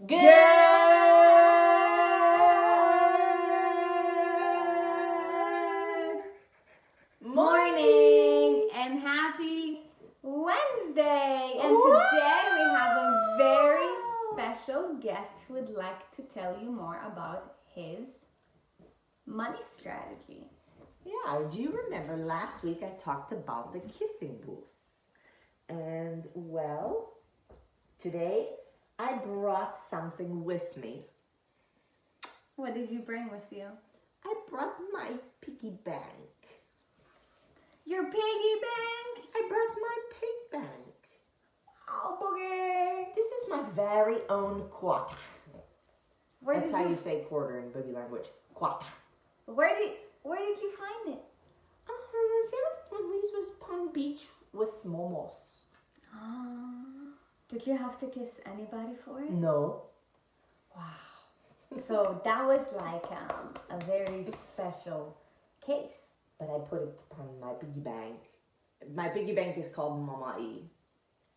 Good morning and happy Wednesday. And today we have a very special guest who would like to tell you more about his money strategy. Yeah, do you remember last week I talked about the kissing booths? And well, today I brought something with me. What did you bring with you? I brought my piggy bank. Your piggy bank? I brought my pig bank. Oh, boogie. This is my very own quarter. Where That's did how you you say quarter in boogie language. Quarter. Where did you find it? I found it when we was Palm Beach with Momos. Did you have to kiss anybody for it? No. Wow. So that was like a very special case. But I put it on my piggy bank. My piggy bank is called Mama E.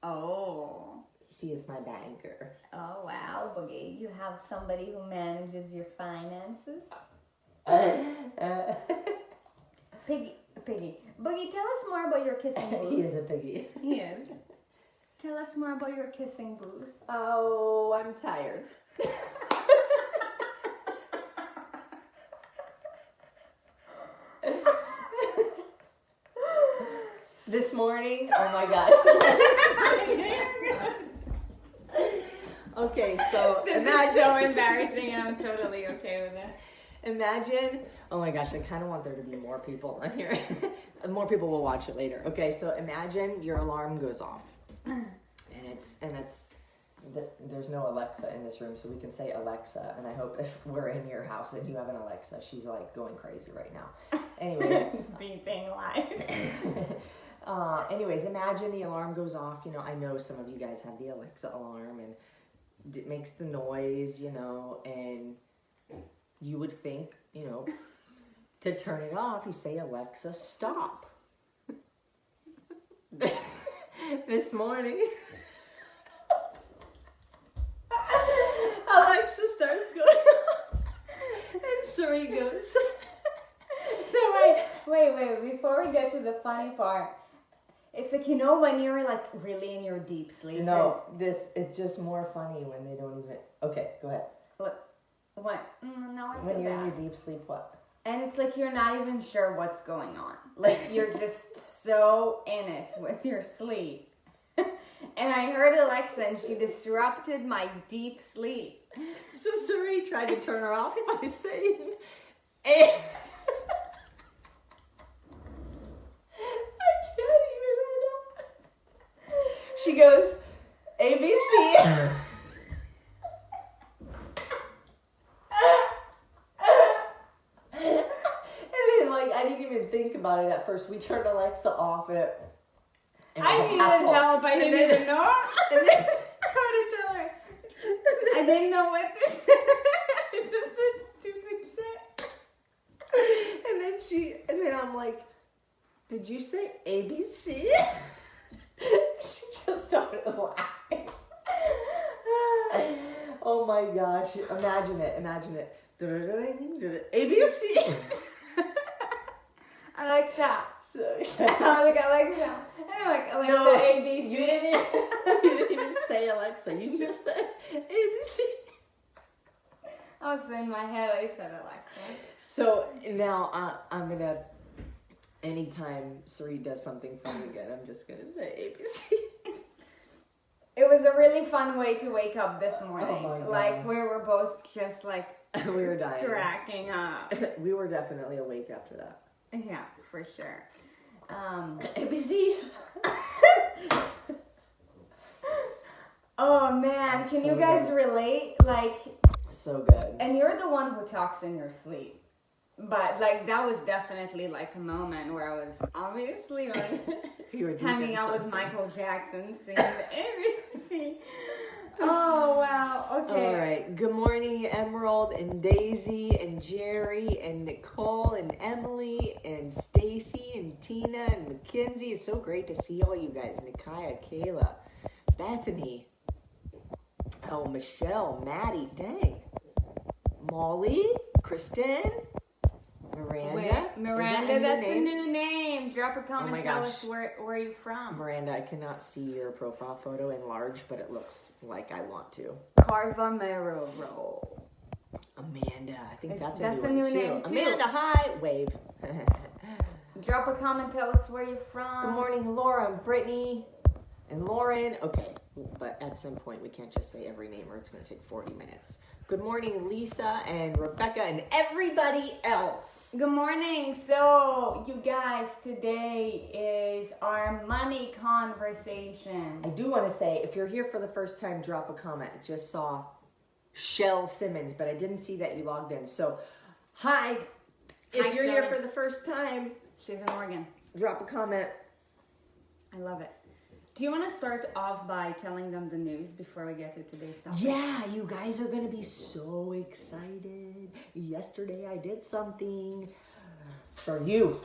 Oh. She is my banker. Oh, wow, Boogie. You have somebody who manages your finances? Piggy. Boogie, tell us more about your kissing booths. He is a piggy. He is. Tell us more about your kissing booths. Oh, I'm tired. This morning, oh my gosh. Okay, so this imagine. is so embarrassing and I'm totally okay with that. Imagine, oh my gosh, I kind of want there to be more people on here. More people will watch it later. Okay, so imagine your alarm goes off. There's no Alexa in this room, so we can say Alexa. And I hope if we're in your house and you have an Alexa, she's like going crazy right now. Anyways. Beeping live. Anyways, imagine the alarm goes off. You know, I know some of you guys have the Alexa alarm and it makes the noise, you know, and you would think, you know, to turn it off, you say, Alexa, stop. This morning, Alexa starts going off, and Sarit goes. So wait, before we get to the funny part, it's like, you know, when you're like really in your deep sleep. No, it's just more funny when they don't even, okay, go ahead. What? No, I feel When you're bad. in your deep sleep, what? And it's like you're not even sure what's going on. Like you're just so in it with your sleep. And I heard Alexa and she disrupted my deep sleep. So Sarit tried to turn her off by saying, I can't even right now. She goes, ABC. I didn't even think about it at first. We turned Alexa off and I needed help. I didn't even know. And then how to tell her. I didn't know what this is. It's just such stupid shit. And then I'm like, did you say ABC? She just started laughing. Oh my gosh. Imagine it. ABC. Alexa. So, I was like, Alexa. And I'm like, Alexa, no, ABC. You didn't even say Alexa. You just said ABC. Also in my head, I said Alexa. So now I'm going to, anytime Sarit does something funny again, I'm just going to say ABC. It was a really fun way to wake up this morning. Oh my God. Like, we were both just like We were dying. cracking up. We were definitely awake after that. Yeah, for sure. ABC. Oh man, can So you guys good. relate? Like, So good. and you're the one who talks in your sleep. But like, that was definitely like a moment where I was obviously like You were deep hanging in out with something. Michael Jackson singing everything. Oh wow, okay. All right. Good morning, Emerald and Daisy and Jerry and Nicole and Emily and Stacy and Tina and Mackenzie. It's so great to see all you guys. Nikaya, Kayla, Bethany. Oh, Michelle, Maddie, dang. Molly, Kristen, Miranda. Wait, Miranda, that's a name? new name. Drop a comment, my tell gosh. us where you're from. Miranda, I cannot see your profile photo in large, but it looks like I want to. Carvamero. Amanda, I think that's a a new new name one too. too. Amanda, hi, wave. Drop a comment, tell us where you're from. Good morning, Laura and Brittany and Lauren. Okay, but at some point we can't just say every name or it's going to take 40 minutes. Good morning, Lisa and Rebecca and everybody else. Good morning. So, you guys, today is our money conversation. I do want to say, if you're here for the first time, drop a comment. I just saw Shell Simmons, but I didn't see that you logged in. So, hi. If Hi, you're Shelley. here for the first time, She's in Oregon. drop a comment. I love it. Do you want to start off by telling them the news before we get to today's topic? Yeah, you guys are going to be so excited. Yesterday I did something for you.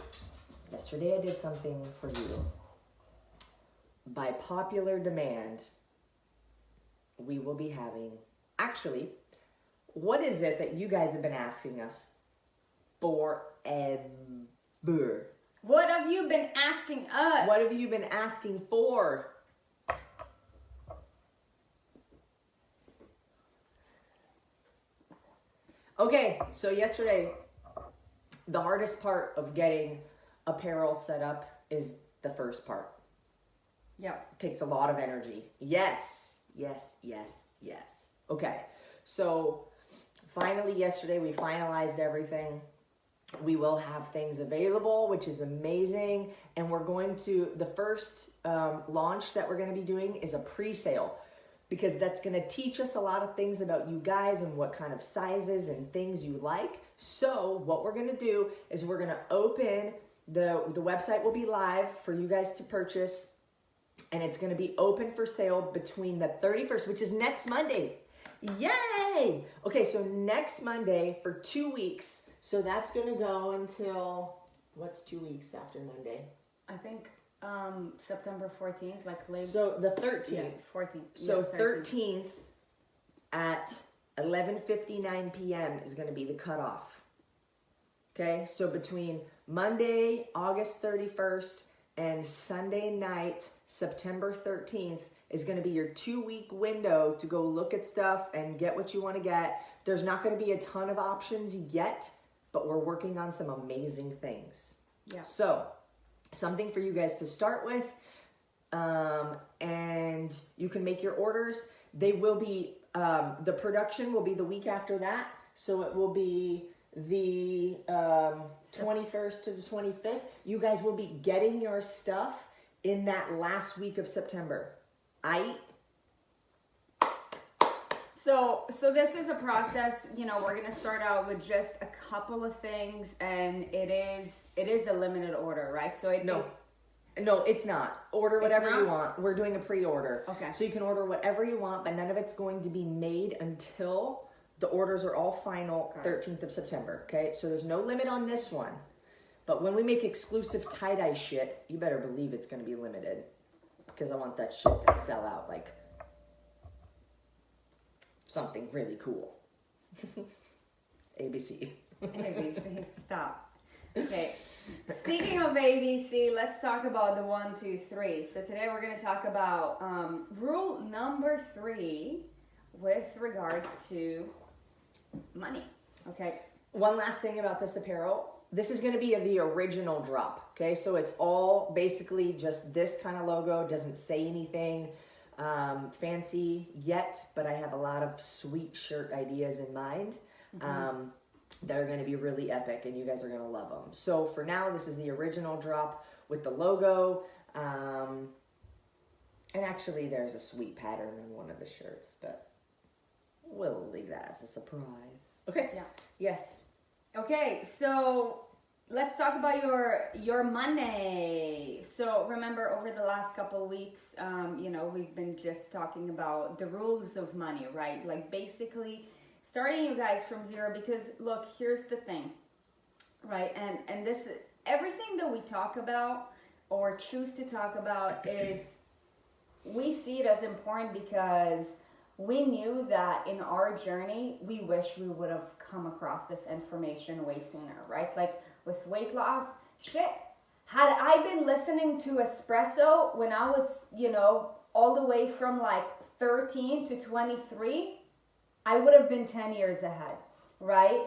Yesterday I did something for you. By popular demand, we will be having... Actually, what is it that you guys have been asking us forever? What have you been asking us? What have you been asking for? Okay, so yesterday, the hardest part of getting apparel set up is the first part. Yep. It takes a lot of energy. Yes, yes, yes, yes. Okay, so finally yesterday we finalized everything. We will have things available, which is amazing. And we're going to, the first launch that we're going to be doing is a pre-sale, because that's going to teach us a lot of things about you guys and what kind of sizes and things you like. So what we're going to do is we're going to open, the website will be live for you guys to purchase, and it's going to be open for sale between the 31st, which is next Monday. Yay! Okay, so next Monday for 2 weeks. So that's going to go until, what's 2 weeks after Monday? I think September 14th, like late. So the 13th. Yeah, 14th. So Yeah, 13th at 11:59 p.m. is going to be the cutoff. Okay, so between Monday, August 31st, and Sunday night, September 13th, is going to be your 2-week window to go look at stuff and get what you want to get. There's not going to be a ton of options yet, but we're working on some amazing things. Yeah. So, something for you guys to start with, and you can make your orders. They will be, the production will be the week after that, so it will be the 21st to the 25th. You guys will be getting your stuff in that last week of September. So this is a process, you know, we're going to start out with just a couple of things, and it is a limited order, right? So No, it's not. Order whatever not? you want. We're doing a pre-order. Okay. So you can order whatever you want, but none of it's going to be made until the orders are all final 13th of September, okay? So there's no limit on this one. But when we make exclusive tie-dye shit, you better believe it's going to be limited, because I want that shit to sell out like something really cool. ABC. ABC, stop. Okay. Speaking of ABC, let's talk about the 1, 2, 3. So today we're going to talk about rule number 3 with regards to money. Okay. One last thing about this apparel. This is going to be the original drop, okay? So it's all basically just this kind of logo. Doesn't say anything fancy yet, but I have a lot of sweet shirt ideas in mind that are going to be really epic, and you guys are going to love them. So for now, this is the original drop with the logo. And actually, there's a sweet pattern on one of the shirts, but we'll leave that as a surprise. Okay. Yeah. Yes. Okay, so let's talk about your money. So remember, over the last couple of weeks, you know, we've been just talking about the rules of money, right? Like basically starting you guys from zero, because look, here's the thing, right? And this, everything that we talk about or choose to talk about is, we see it as important because we knew that in our journey, we wish we would have come across this information way sooner, right? Like with weight loss, shit. Had I been listening to Espresso when I was, all the way from like 13 to 23, I would have been 10 years ahead, right?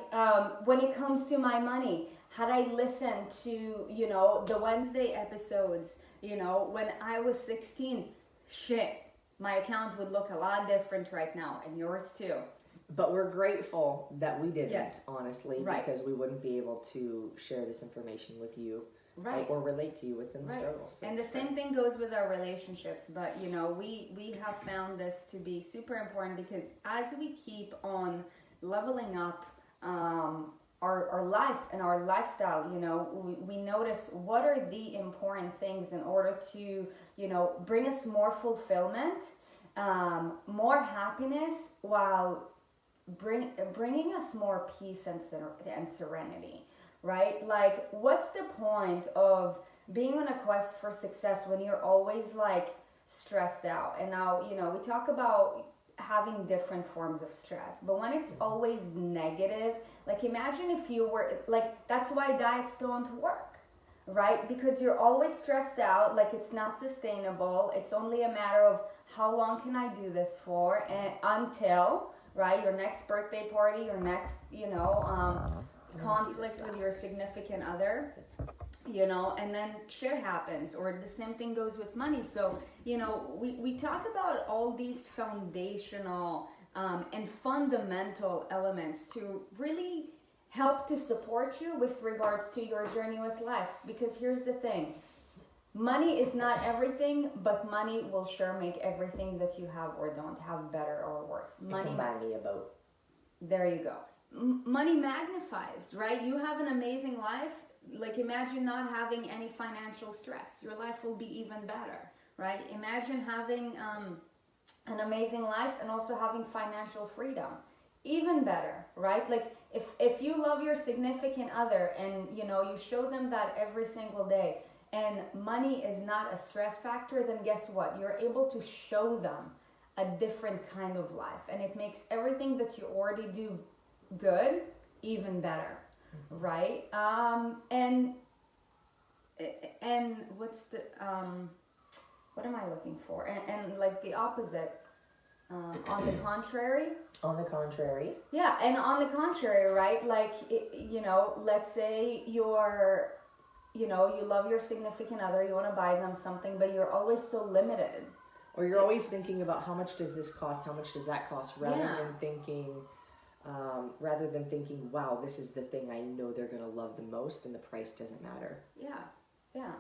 When it comes to my money, had I listened to, the Wednesday episodes, when I was 16, shit, my account would look a lot different right now, and yours too. But we're grateful that we didn't, Yes. honestly, Right. because we wouldn't be able to share this information with you. Right. Or relate to you within the Right. struggle. So And the same thing goes with our relationships, but we have found this to be super important because as we keep on leveling up our life and our lifestyle, we notice what are the important things in order to, bring us more fulfillment, more happiness, while bringing us more peace and serenity. Right? Like, what's the point of being on a quest for success when you're always like stressed out? And now, we talk about having different forms of stress, but when it's always negative, like imagine if you were like, that's why diets don't work, right? Because you're always stressed out, like it's not sustainable. It's only a matter of how long can I do this for, and until, right, your next birthday party, your next, conflict with your significant other, and then shit happens, or the same thing goes with money. So, we talk about all these foundational and fundamental elements to really help to support you with regards to your journey with life. Because here's the thing, money is not everything, but money will sure make everything that you have or don't have better or worse. Money can buy me a boat. There you go. Money magnifies, right? You have an amazing life. Like, imagine not having any financial stress. Your life will be even better, right? Imagine having an amazing life and also having financial freedom. Even better, right? Like, if you love your significant other and, you show them that every single day, and money is not a stress factor, then guess what? You're able to show them a different kind of life. And it makes everything that you already do good even better, right? And what's the what am I looking for? And like the opposite, on the contrary. On the contrary. Yeah, and on the contrary, right? Like, let's say you're, you love your significant other, you want to buy them something, but you're always so limited. Or you're always thinking about how much does this cost, how much does that cost, rather Yeah. than thinking, wow, this is the thing I know they're going to love the most, and the price doesn't matter. Yeah.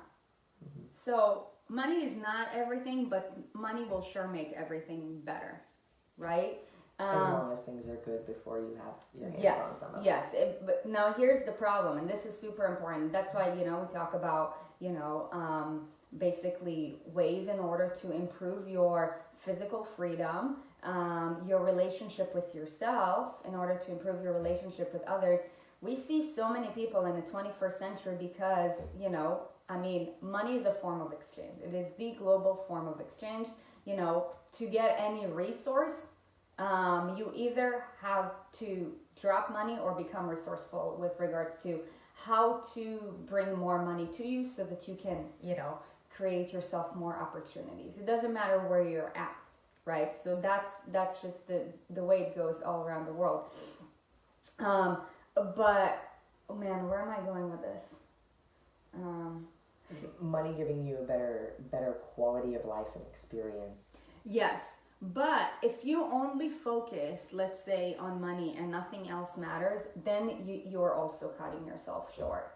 So money is not everything, but money will sure make everything better, right? As long as things are good before you have your hands on some of it. Yes. But now here's the problem, and this is super important. That's why, we talk about, basically ways in order to improve your physical freedom, your relationship with yourself, in order to improve your relationship with others. We see so many people in the 21st century because, money is a form of exchange. It is the global form of exchange. To get any resource, you either have to drop money or become resourceful with regards to how to bring more money to you so that you can, create yourself more opportunities. It doesn't matter where you're at, right? So that's just the way it goes all around the world. But, oh man, where am I going with this? Money giving you a better quality of life and experience. Yes, but if you only focus, let's say, on money and nothing else matters, then you're also cutting yourself short.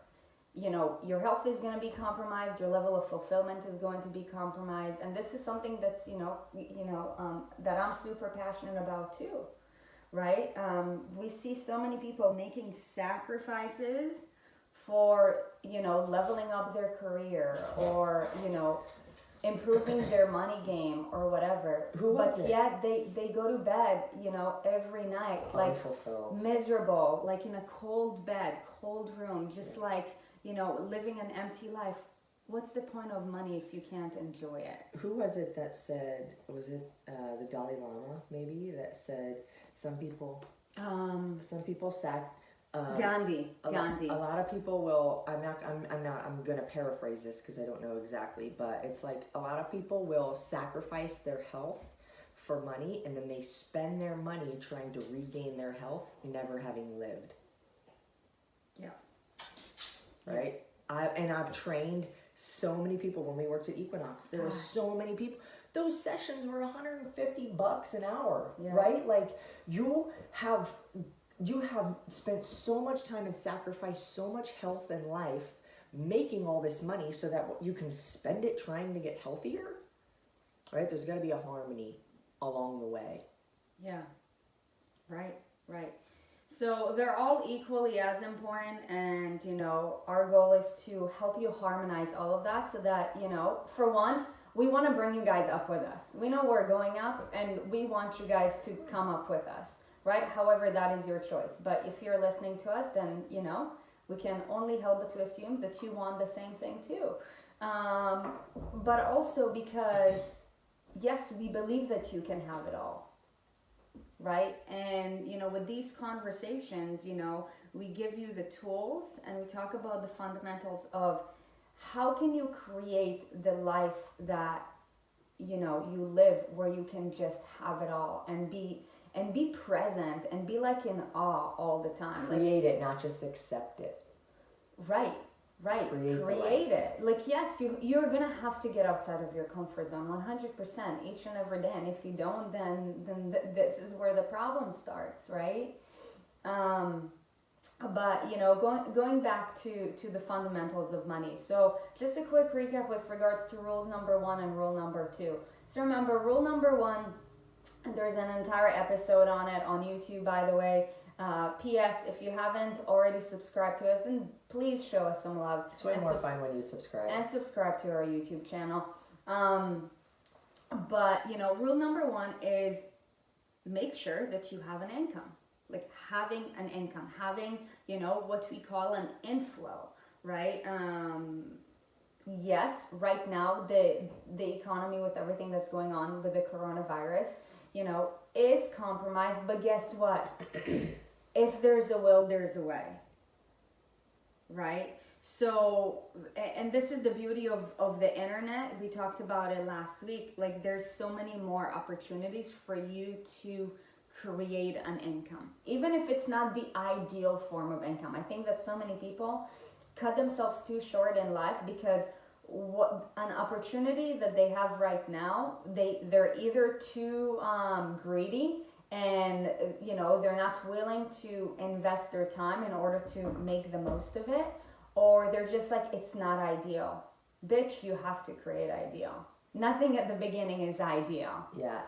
Your health is going to be compromised, your level of fulfillment is going to be compromised, and this is something that's, that I'm super passionate about too, right? We see so many people making sacrifices for, leveling up their career or, improving their money game or whatever. Yet they go to bed, every night, like unfulfilled, miserable, like in a cold bed, cold room, just like, living an empty life. what's the point of money if you can't enjoy it? Who was it that said, was it the Dalai Lama maybe, that said some people Gandhi. A lot of people will, I'm going to paraphrase this because I don't know exactly, but it's like a lot of people will sacrifice their health for money, and then they spend their money trying to regain their health, never having lived. Yeah. Right? I've trained so many people when we worked at Equinox. There were so many people. Those sessions were $150 an hour, right? Like you have spent so much time and sacrificed so much health and life making all this money so that you can spend it trying to get healthier, right? There's got to be a harmony along the way. Yeah. Right. So they're all equally as important, and our goal is to help you harmonize all of that so that, for one, we want to bring you guys up with us. We know we're going up, and we want you guys to come up with us, right? However, that is your choice. But if you're listening to us, then, we can only help but to assume that you want the same thing too. But also because, yes, we believe that you can have it all. Right? And, with these conversations, we give you the tools and we talk about the fundamentals of how can you create the life that, you live, where you can just have it all and be present and be like in awe all the time. Create it, not just accept it. Right. Create it. Like, yes, you're gonna have to get outside of your comfort zone 100% each and every day. And if you don't, then this is where the problem starts, right? But going back to the fundamentals of money. So just a quick recap with regards to rules number 1 and rule number 2. So remember, rule number 1, and there's an entire episode on it on YouTube, by the way. P.S. If you haven't already subscribed to us, then please show us some love. It's way more fun when you subscribe. And subscribe to our YouTube channel. But, rule number 1 is make sure that you have an income. Like having an income, having, what we call an inflow, right? Yes, right now, the economy with everything that's going on with the coronavirus, is compromised. But guess what? If there's a will, there's a way, right? So, and this is the beauty of the internet. We talked about it last week. Like, there's so many more opportunities for you to create an income, even if it's not the ideal form of income. I think that so many people cut themselves too short in life because what an opportunity that they have right now, they're either too greedy, and they're not willing to invest their time in order to make the most of it, or they're just like, it's not ideal. Bitch, you have to create ideal. Nothing at the beginning is ideal. Yeah,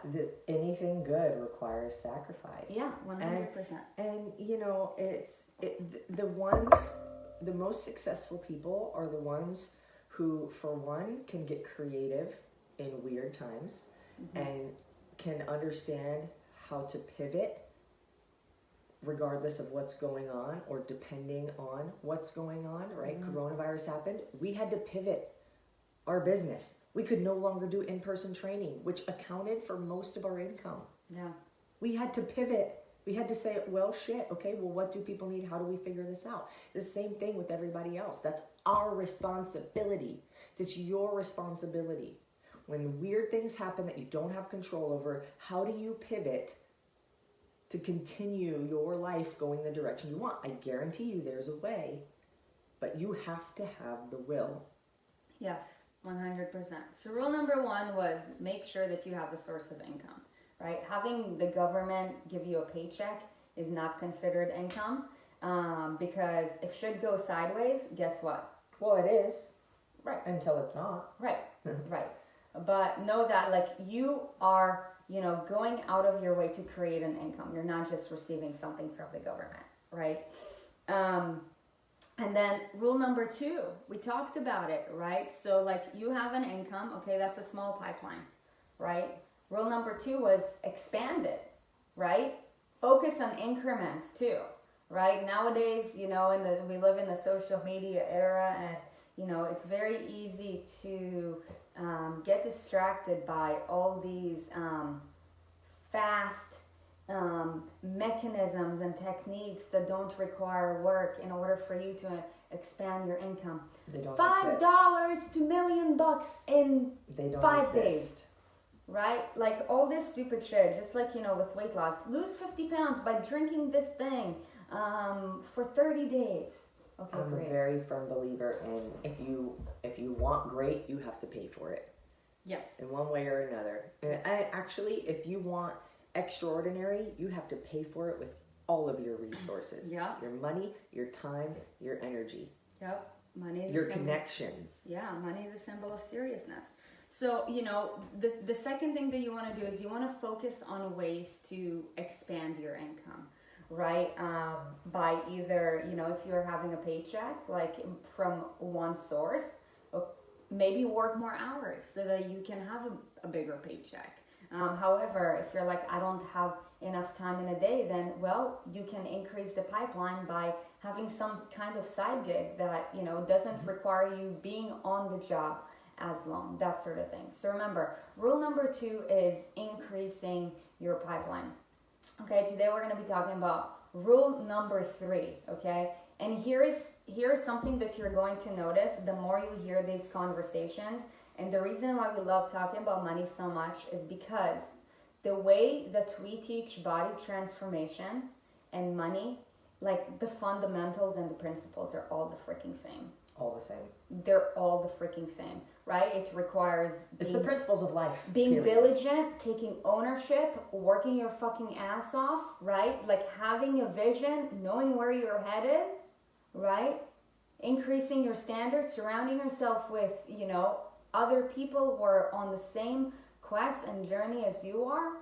anything good requires sacrifice. Yeah, 100%. And the most successful people are the ones who, for one, can get creative in weird times, and can understand how to pivot regardless of what's going on or depending on what's going on, right? Coronavirus happened. We had to pivot our business. We could no longer do in-person training, which accounted for most of our income. Yeah. We had to pivot. We had to say, well, shit, okay, well, what do people need? How do we figure this out? The same thing with everybody else. That's our responsibility. It's your responsibility. When weird things happen that you don't have control over, how do you pivot to continue your life going the direction you want? I guarantee you there's a way, but you have to have the will. Yes, 100%. So rule number 1 was make sure that you have a source of income, right? Having the government give you a paycheck is not considered income, because if shit goes sideways, guess what? Well, it is. Right. Until it's not. Right, right. But know that, like, you are, going out of your way to create an income. You're not just receiving something from the government, right? And then rule number 2, we talked about it, right? So, like, you have an income, okay, that's a small pipeline, right? Rule number 2 was expand it, right? Focus on increments too, right? Nowadays, we live in the social media era, and You know, it's very easy to get distracted by all these fast mechanisms and techniques that don't require work in order for you to expand your income. They don't $5 to $1 million in They don't 5 days. exist. Right? Like all this stupid shit, just like, you know, with weight loss. Lose 50 pounds by drinking this thing for 30 days. Okay, I'm great. a very firm believer in if you want great, you have to pay for it. Yes. In one way or another. And actually, if you want extraordinary, you have to pay for it with all of your resources. Yeah. Your money, your time, your energy. Yep. Money is your a symbol. Connections. Yeah, money is a symbol of seriousness. So, you know, the second thing that you want to do is you want to focus on ways to expand your income, right? By either, you know, if you're having a paycheck, like from one source, maybe work more hours so that you can have a bigger paycheck. However, if you're like, I don't have enough time in a day, then, well, you can increase the pipeline by having some kind of side gig that, you know, doesn't require you being on the job as long, that sort of thing. So remember, rule number 2 is increasing your pipeline. Okay, today we're going to be talking about rule number 3, okay? And here's something that you're going to notice the more you hear these conversations. And the reason why we love talking about money so much is because the way that we teach body transformation and money, like the fundamentals and the principles are all the freaking same. All the same. They're all the freaking same, right? It requires It's the principles of life. being diligent, taking ownership, working your fucking ass off, right? Like having a vision, knowing where you're headed, right? Increasing your standards, surrounding yourself with, you know, other people who are on the same quest and journey as you are.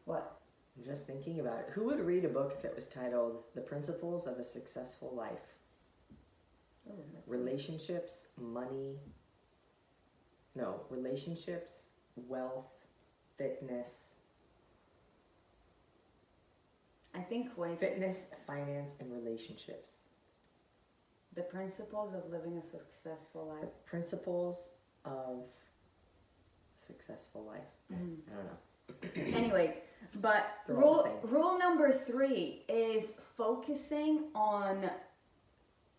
What? I'm just thinking about it. Who would read a book if it was titled The Principles of a Successful Life? Relationships, wealth, fitness. I think Fitness, finance, and relationships. the principles of living a successful life. The principles of successful life. Mm-hmm. I don't know. Anyways, but They're all the same. rule number 3 is focusing on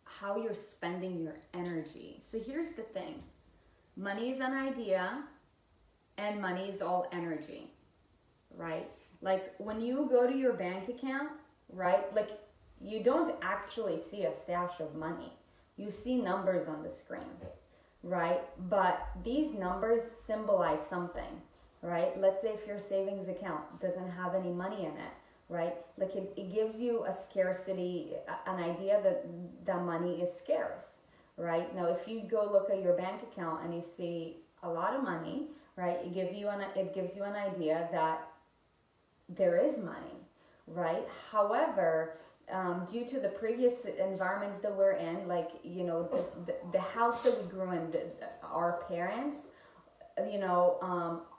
how you're spending your energy. So here's the thing. Money is an idea and money is all energy, right? Like when you go to your bank account, right? Like you don't actually see a stash of money. You see numbers on the screen, right? But these numbers symbolize something, right? Let's say if your savings account doesn't have any money in it, right? Like it gives you a scarcity, an idea that money is scarce, right? Now, if you go look at your bank account and you see a lot of money, right? It gives you an idea that there is money, right? However, due to the previous environments that we're in, like, you know, the house that we grew in, our parents, you know,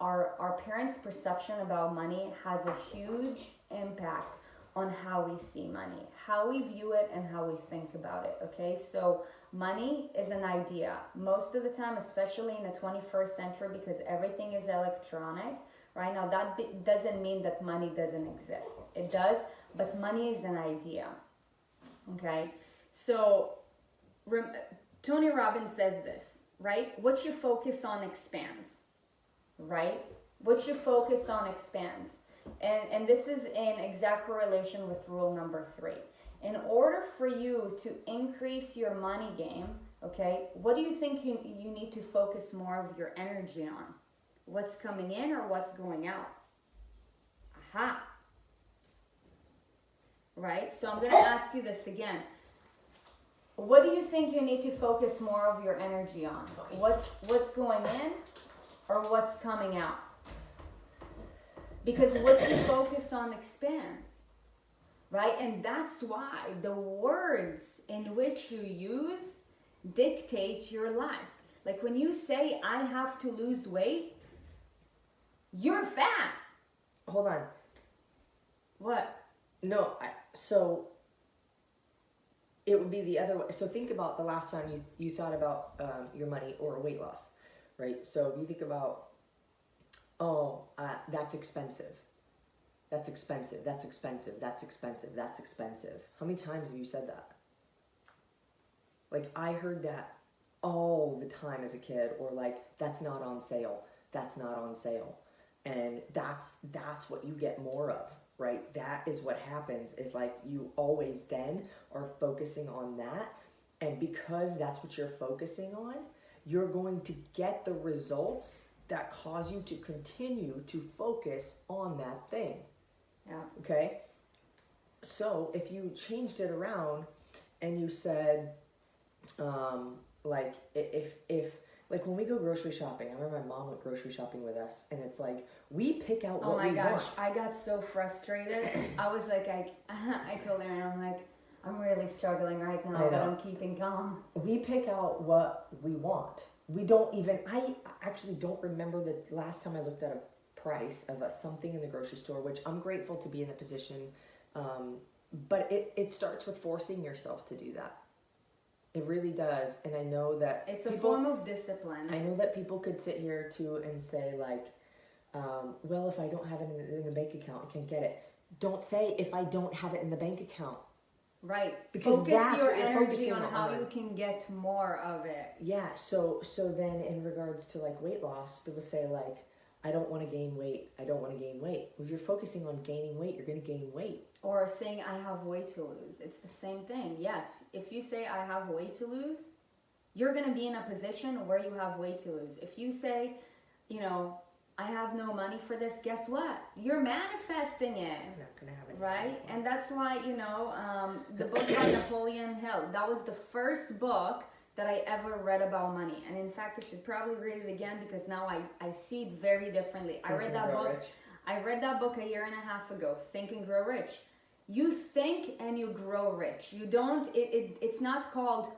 our parents' perception about money has a huge impact on how we see money, how we view it, and how we think about it, okay? So money is an idea. Most of the time, especially in the 21st century, because everything is electronic, right? Now, that doesn't mean that money doesn't exist. It does, but money is an idea, okay? So Tony Robbins says this, right? What you focus on expands, right? What you focus on expands. And this is in exact correlation with rule number 3. In order for you to increase your money game, okay, what do you think you need to focus more of your energy on? What's coming in or what's going out? Aha. Right? So I'm going to ask you this again. What do you think you need to focus more of your energy on? What's going in or what's coming out? Because what you focus on expands, right? And that's why the words in which you use dictate your life. Like when you say, I have to lose weight, you're fat. Hold on. What? No, so it would be the other way. So think about the last time you thought about your money or weight loss, right? So if you think about, that's expensive. That's expensive. That's expensive. That's expensive. That's expensive. How many times have you said that? Like, I heard that all the time as a kid, or like, that's not on sale. That's not on sale. And that's what you get more of, right? That is what happens, is like you always then are focusing on that. And because that's what you're focusing on, you're going to get the results that cause you to continue to focus on that thing. Yeah. Okay? So if you changed it around and you said, like, if like when we go grocery shopping, I remember my mom went grocery shopping with us, and it's like, we pick out what we want. Oh my gosh, I got so frustrated. I was like, I told Erin, I'm like, I'm really struggling right now, but I'm keeping calm. We pick out what we want. We don't even, I actually don't remember the last time I looked at a price of something in the grocery store, which I'm grateful to be in the position, but it starts with forcing yourself to do that. It really does. And I know that it's a form of discipline. I know that people could sit here too and say like, well, if I don't have it in the bank account, I can't get it. Don't say if I don't have it in the bank account. Right. Because focus that's your what you're energy focusing on how you can get more of it. Yeah. So then in regards to like weight loss, people say like, I don't want to gain weight. I don't want to gain weight. If you're focusing on gaining weight, you're going to gain weight. Or saying I have weight to lose. It's the same thing. Yes. If you say I have weight to lose, you're going to be in a position where you have weight to lose. If you say, you know, I have no money for this, guess what? You're manifesting it. I'm not going to have it. Right? And that's why, you know, the book by Napoleon Hill, that was the first book that I ever read about money. And in fact, I should probably read it again, because now I see it very differently. I read that book a year and a half ago, Think and Grow Rich. You think and you grow rich. You don't, it's not called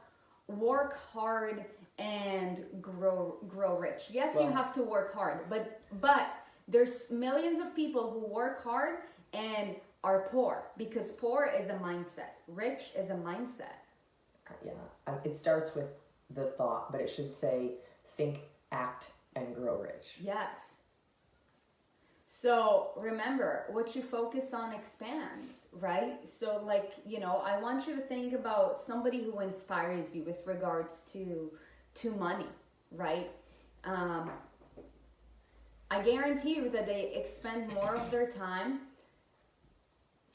work hard and grow rich. Yes, you have to work hard, but there's millions of people who work hard and are poor, because poor is a mindset. Rich is a mindset. Yeah, it starts with the thought, but it should say think, act, and grow rich. Yes. So remember, what you focus on expands, right? So like, you know, I want you to think about somebody who inspires you with regards to money, right? I guarantee you that they expend more of their time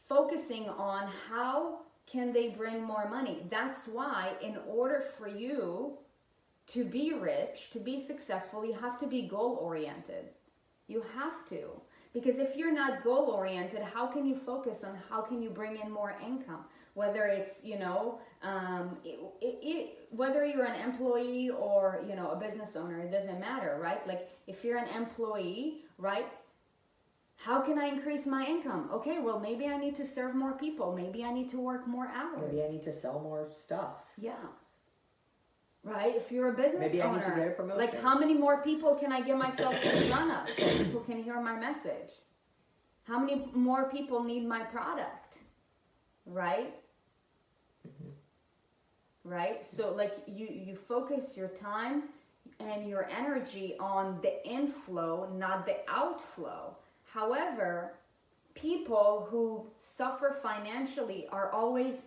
focusing on how can they bring more money. That's why in order for you to be rich, to be successful, you have to be goal-oriented. You have to. Because if you're not goal-oriented, how can you focus on how can you bring in more income? Whether it's, you know, whether you're an employee or, you know, a business owner, it doesn't matter, right? Like if you're an employee, right? How can I increase my income? Okay, well, maybe I need to serve more people. Maybe I need to work more hours. Maybe I need to sell more stuff. Yeah. Right? If you're a business maybe owner, I need to get a promotion. Like how many more people can I give myself in front of who can hear my message? How many more people need my product? Right? Mm-hmm. Right? So like you focus your time and your energy on the inflow, not the outflow. However, people who suffer financially are always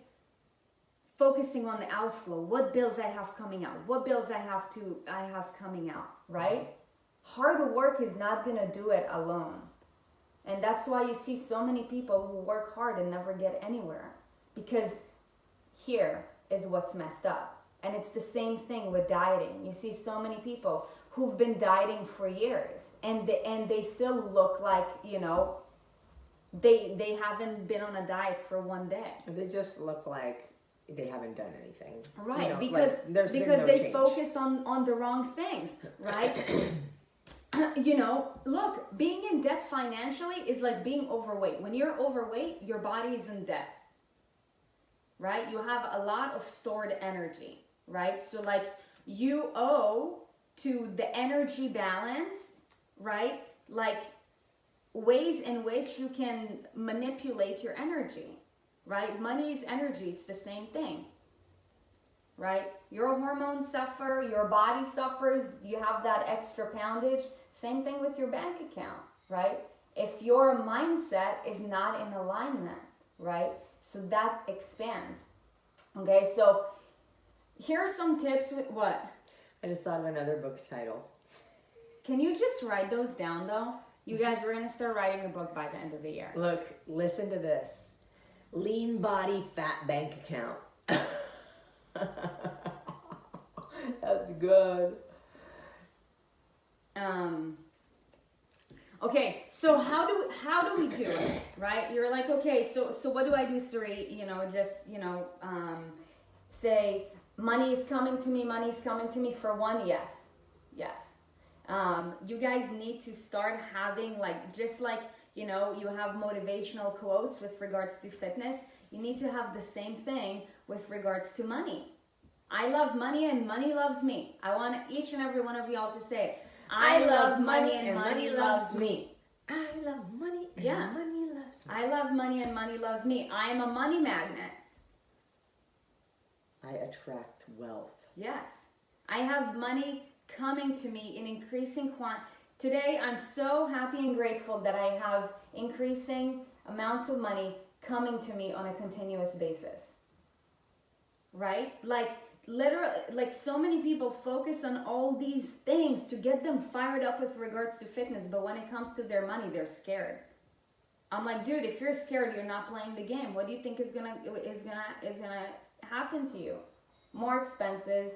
focusing on the outflow. What bills I have coming out? What bills I have coming out, right? Hard work is not going to do it alone. And that's why you see so many people who work hard and never get anywhere. Because here is what's messed up. And it's the same thing with dieting. You see so many people who've been dieting for years and they still look like, you know, they haven't been on a diet for one day. They just look like they haven't done anything. Right, you know, because no they change. focus on the wrong things, right? You know, look, being in debt financially is like being overweight. When you're overweight, your body is in debt, right? You have a lot of stored energy, right? So like you owe to the energy balance, right? Like ways in which you can manipulate your energy, right? Money is energy. It's the same thing. right? Your hormones suffer, your body suffers, you have that extra poundage. Same thing with your bank account, right? If your mindset is not in alignment, right? So that expands. Okay, so here's some tips with what? I just thought of another book title. Can you just write those down though? You guys, we're gonna start writing a book by the end of the year. Look, listen to this. Lean body, fat bank account. That's good. Okay, so how do we do it, right? You're like, okay, so what do I do, Sarit? Say money is coming to me for one, yes. You guys need to start having you have motivational quotes with regards to fitness. You need to have the same thing with regards to money. I love money and money loves me. I want each and every one of y'all to say, I love money and money loves me. I love money and money loves me. I love money and money loves me. I am a money magnet. I attract wealth. Yes. I have money coming to me in increasing quantity. Today, I'm so happy and grateful that I have increasing amounts of money coming to me on a continuous basis. Right? Literally, so many people focus on all these things to get them fired up with regards to fitness, but when it comes to their money, they're scared. I'm like, dude, if you're scared, you're not playing the game. What do you think is gonna happen to you? More expenses.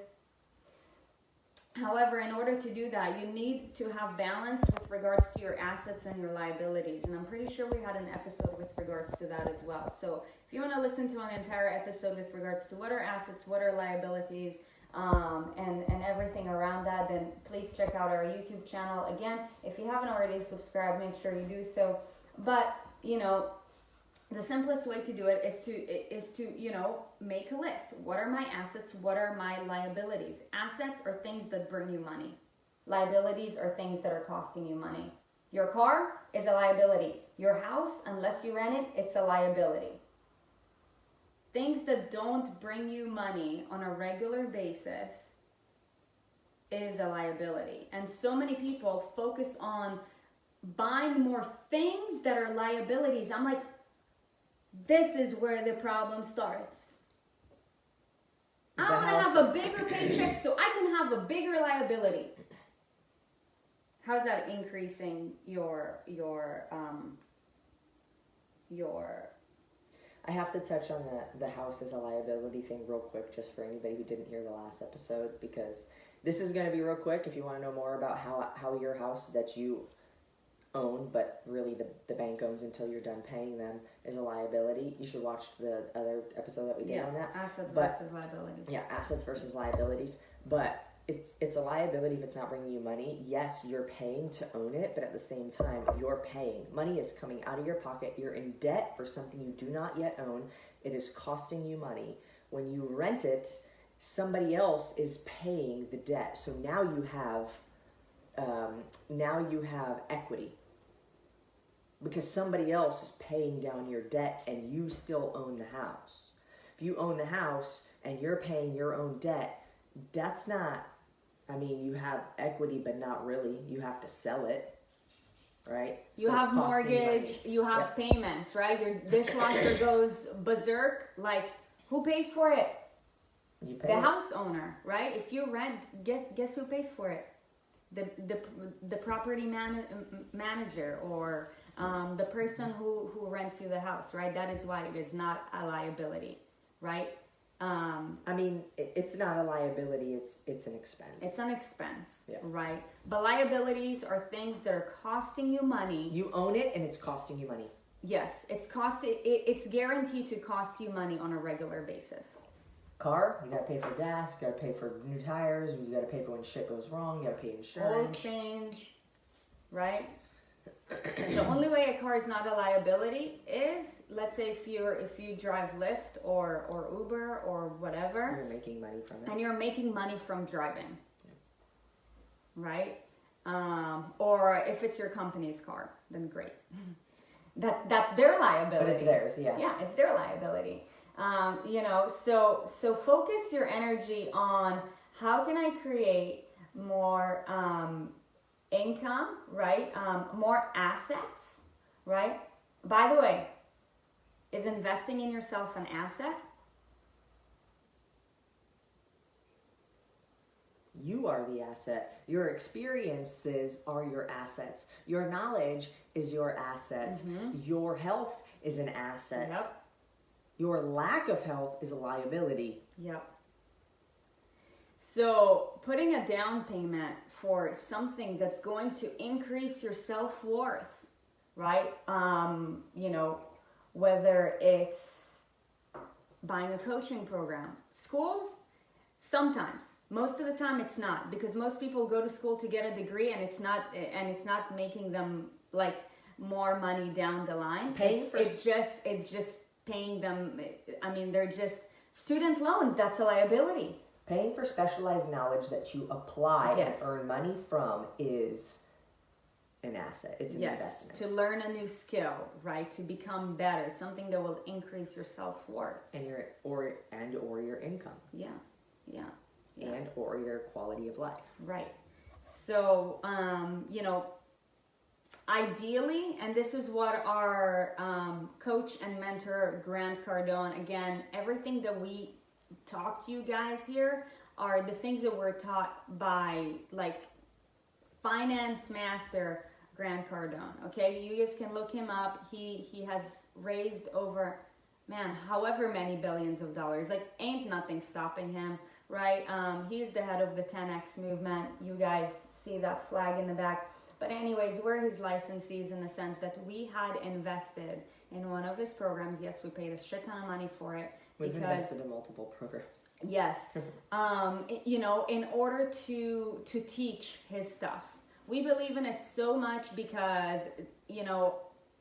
However, in order to do that, you need to have balance with regards to your assets and your liabilities. And I'm pretty sure we had an episode with regards to that as well. So if you want to listen to an entire episode with regards to what are assets, what are liabilities, and everything around that, then please check out our YouTube channel. Again, if you haven't already subscribed, make sure you do so. But, the simplest way to do it is to make a list. What are my assets? What are my liabilities? Assets are things that bring you money. Liabilities are things that are costing you money. Your car is a liability. Your house, unless you rent it, it's a liability. Things that don't bring you money on a regular basis is a liability. And so many people focus on buying more things that are liabilities. I'm like, this is where the problem starts. I want to have a bigger paycheck so I can have a bigger liability. How's that increasing your I have to touch on the house as a liability thing real quick, just for anybody who didn't hear the last episode, because this is going to be real quick. If you want to know more about how your house that you own, but really the bank owns until you're done paying them, is a liability, you should watch the other episode that we did on that. Assets versus liabilities. Yeah, assets versus liabilities. But it's a liability if it's not bringing you money. Yes, you're paying to own it, but at the same time, you're paying. Money is coming out of your pocket. You're in debt for something you do not yet own. It is costing you money. When you rent it, somebody else is paying the debt. So now you have equity, because somebody else is paying down your debt and you still own the house. If you own the house and you're paying your own debt, that's not, you have equity, but not really. You have to sell it, right? You have mortgage, you have payments, right? Your dishwasher goes berserk. Like, who pays for it? You pay the house owner, right? If you rent, guess who pays for it? The property manager, or the person who rents you the house, right? That is why it is not a liability, right? It's not a liability, it's an expense. It's an expense, right? But liabilities are things that are costing you money. You own it and it's costing you money. Yes, it's guaranteed to cost you money on a regular basis. Car, you gotta pay for gas, you gotta pay for new tires, you gotta pay for when shit goes wrong, you gotta pay insurance. Oil change, right? The only way a car is not a liability is, let's say if you drive Lyft or Uber or whatever. You're making money from it. And you're making money from driving. Right? Or if it's your company's car, then great. That's their liability. But it's theirs, yeah. Yeah, it's their liability. So focus your energy on how can I create more income, right? More assets, right? By the way, is investing in yourself an asset? You are the asset. Your experiences are your assets. Your knowledge is your asset. Your health is an asset. Yep. Your lack of health is a liability. Yep. So putting a down payment for something that's going to increase your self-worth, right? Whether it's buying a coaching program, schools, sometimes. Most of the time it's not, because most people go to school to get a degree and it's not making them like more money down the line. It's just paying them. I mean, they're just student loans. That's a liability. Paying for specialized knowledge that you apply and earn money from is an asset. It's an investment. To learn a new skill, right? To become better, something that will increase your self-worth and or your income. Yeah. And or your quality of life. Right. So, ideally, and this is what our coach and mentor, Grant Cardone, again, everything that we talk to you guys here are the things that we're taught by like finance master Grant Cardone. Okay, you guys can look him up. He has raised over, however many billions of dollars. Like, ain't nothing stopping him, right? He's the head of the 10X movement. You guys see that flag in the back. But anyways, we're his licensees in the sense that we had invested in one of his programs. Yes, we paid a shit ton of money for it. We've invested in multiple programs. Yes. In order to teach his stuff. We believe in it so much because,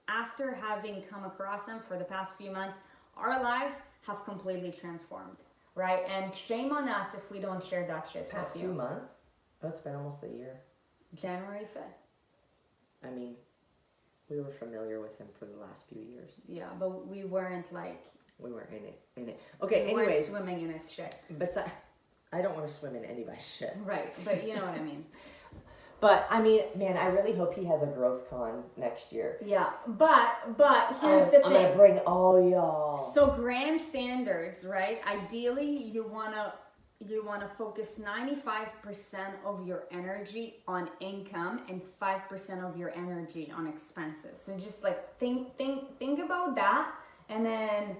after having come across him for the past few months, our lives have completely transformed, right? And shame on us if we don't share that shit with you. Past few months? Oh, it's been almost a year. January 5th. I mean, we were familiar with him for the last few years. Yeah, but we weren't like... We weren't in it. Okay, we anyways. Weren't swimming in his shit. I don't want to swim in anybody's shit. Right, but you know what I mean. But, I mean, man, I really hope he has a growth con next year. Yeah, but here's the thing. I'm going to bring all y'all. So grand standards, right? Ideally, you want to focus 95% of your energy on income and 5% of your energy on expenses. So just like think about that. And then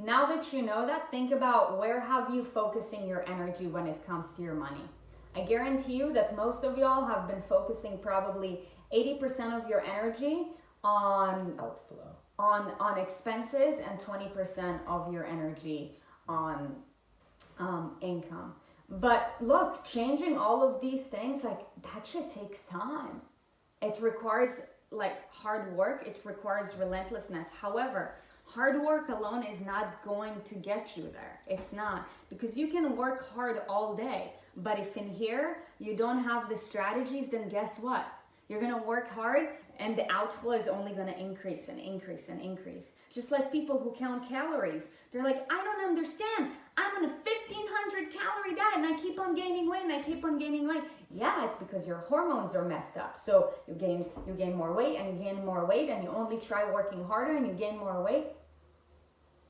now that you know that, think about where have you focusing your energy when it comes to your money. I guarantee you that most of y'all have been focusing probably 80% of your energy on outflow, on expenses, and 20% of your energy on income. But look, changing all of these things, like, that shit takes time. It requires like hard work. It requires relentlessness. However, hard work alone is not going to get you there. It's not, because you can work hard all day. But if in here you don't have the strategies, then guess what? You're going to work hard and the outflow is only going to increase and increase and increase. Just like people who count calories. They're like, I don't understand. I'm on a 1,500 calorie diet and I keep on gaining weight and I keep on gaining weight. Yeah, it's because your hormones are messed up. So you gain more weight and you gain more weight and you only try working harder and you gain more weight.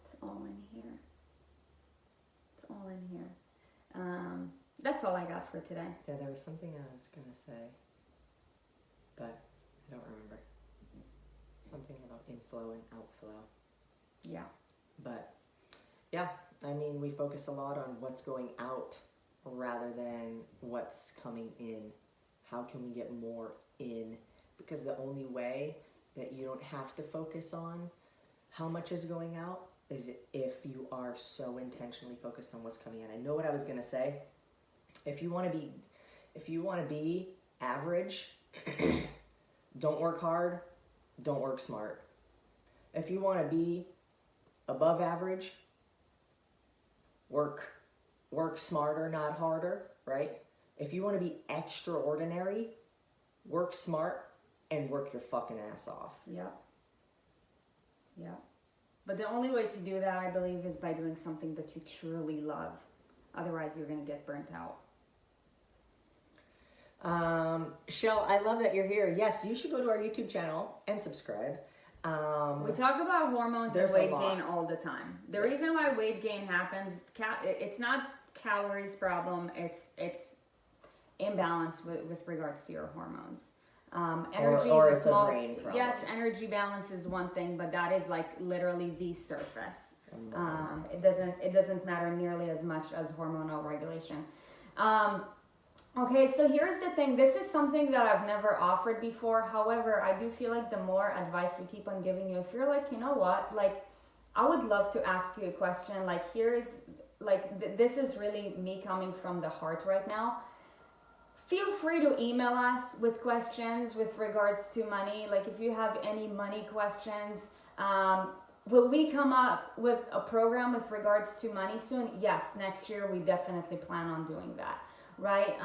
It's all in here. It's all in here. That's all I got for today. Yeah, there was something I was going to say, but I don't remember. Something about inflow and outflow. Yeah. But, yeah, I mean, we focus a lot on what's going out rather than what's coming in. How can we get more in? Because the only way that you don't have to focus on how much is going out is if you are so intentionally focused on what's coming in. I know what I was going to say. If you want to be average, don't work hard, don't work smart. If you want to be above average, work smarter, not harder, right? If you want to be extraordinary, work smart and work your fucking ass off. Yeah. Yeah. But the only way to do that, I believe, is by doing something that you truly love. Otherwise, you're going to get burnt out. Shell, I love that you're here. Yes, you should go to our YouTube channel and subscribe. We talk about hormones and weight gain all the time. The reason why weight gain happens, it's not calories problem, it's imbalance with regards to your hormones. Energy or is it's a small, a brain problem. yes, energy balance is one thing, but that is like literally the surface. It doesn't matter nearly as much as hormonal regulation. Okay, so here's the thing. This is something that I've never offered before. However, I do feel like the more advice we keep on giving you, if you're like, you know what, like, I would love to ask you a question. Like, here's, like, this is really me coming from the heart right now. Feel free to email us with questions with regards to money. Like, if you have any money questions, will we come up with a program with regards to money soon? Yes, next year we definitely plan on doing that. Right?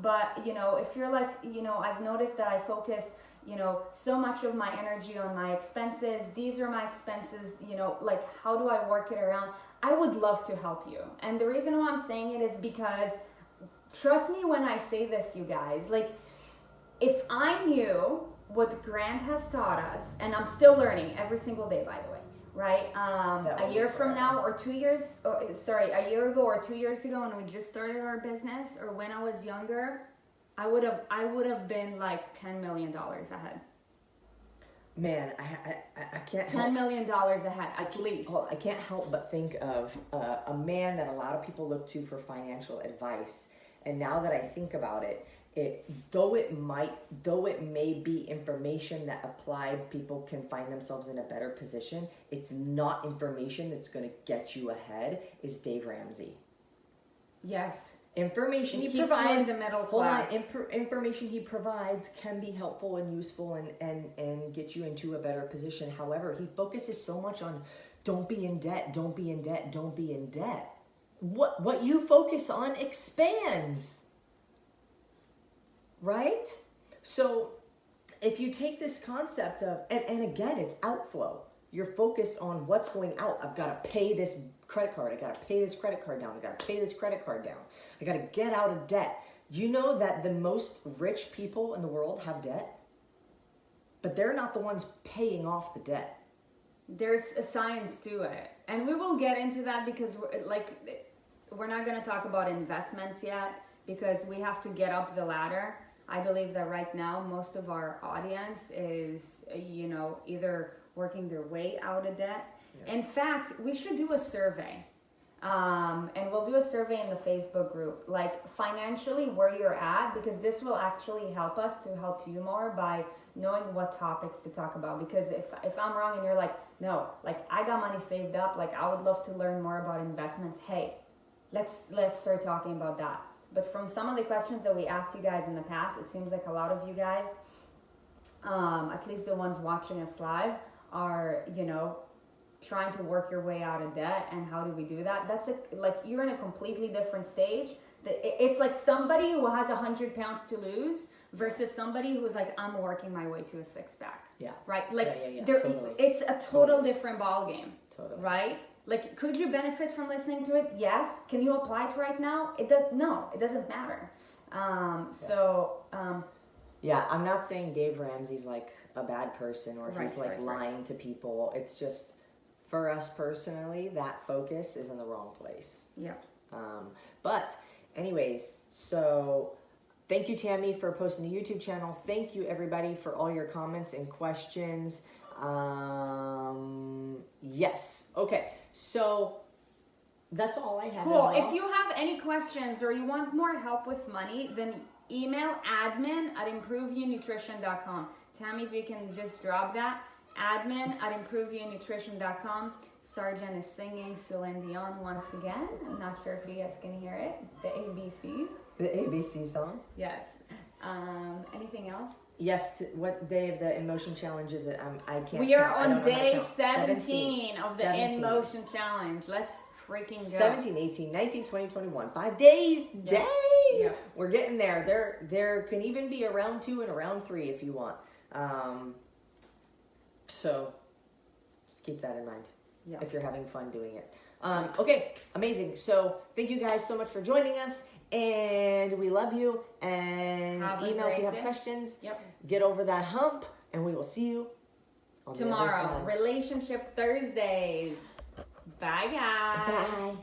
But, you know, if you're like, you know, I've noticed that I focus, you know, so much of my energy on my expenses. These are my expenses, you know, like, how do I work it around? I would love to help you. And the reason why I'm saying it is because, trust me when I say this, you guys, like, if I knew what Grant has taught us, and I'm still learning every single day, by the way, right? A year from now or 2 years, a year ago or 2 years ago when we just started our business, or when I was younger, I would have been like $10 million ahead. Man, I can't $10 million ahead, at least. Well, I can't help but think of a man that a lot of people look to for financial advice. And now that I think about it, though it may be information that applied people can find themselves in a better position, it's not information that's going to get you ahead, is Dave Ramsey. Yes. Information he provides the middle class. Information he provides can be helpful and useful and get you into a better position. However, he focuses so much on don't be in debt, don't be in debt, don't be in debt. What you focus on expands. Right? So if you take this concept of, and again, it's outflow. You're focused on what's going out. I've got to pay this credit card. I got to pay this credit card down. I got to pay this credit card down. I got to get out of debt. You know that the most rich people in the world have debt, but they're not the ones paying off the debt. There's a science to it. And we will get into that because we're not going to talk about investments yet because we have to get up the ladder. I believe that right now most of our audience is, you know, either working their way out of debt. Yeah. In fact, we should do a survey. And we'll do a survey in the Facebook group, like financially where you're at, because this will actually help us to help you more by knowing what topics to talk about. Because if I'm wrong and you're like, no, like I got money saved up, like I would love to learn more about investments. Hey, let's start talking about that. But from some of the questions that we asked you guys in the past, it seems like a lot of you guys, at least the ones watching us live, are, you know, trying to work your way out of debt. And how do we do that? That's like you're in a completely different stage. It's like somebody who has 100 pounds to lose versus somebody who's like, I'm working my way to a six-pack. Yeah. Right? Like totally. It's a total different ball game. Totally. Right? Like, could you benefit from listening to it? Yes. Can you apply it right now? No, it doesn't matter. Yeah, I'm not saying Dave Ramsey's like a bad person or he's lying to people. It's just, for us personally, that focus is in the wrong place. Yeah. But anyways, so thank you, Tammy, for posting the YouTube channel. Thank you, everybody, for all your comments and questions. Yes. Okay. So that's all I have. Cool. If you have any questions or you want more help with money, then email admin@improveyournutrition.com. Tammy, if you can just drop that, admin@improveyournutrition.com. Sergeant is singing Celine Dion once again. I'm not sure if you guys can hear it. The ABCs. The ABC song? Yes. Anything else? Yes. What day of the InMotion Challenge is it? I can't. We are on day 17 of the InMotion Challenge. Let's freaking go. 17, 18, 19, 20, 21. 5 days. Yep. Dang. Yep. We're getting there. There can even be a round 2 and a round 3 if you want. So just keep that in mind. if you're having fun doing it. Okay, amazing. So thank you guys so much for joining us, and we love you. And email if you have questions. Get over that hump, and we will see you on tomorrow. Relationship Thursdays. Bye, guys. Bye.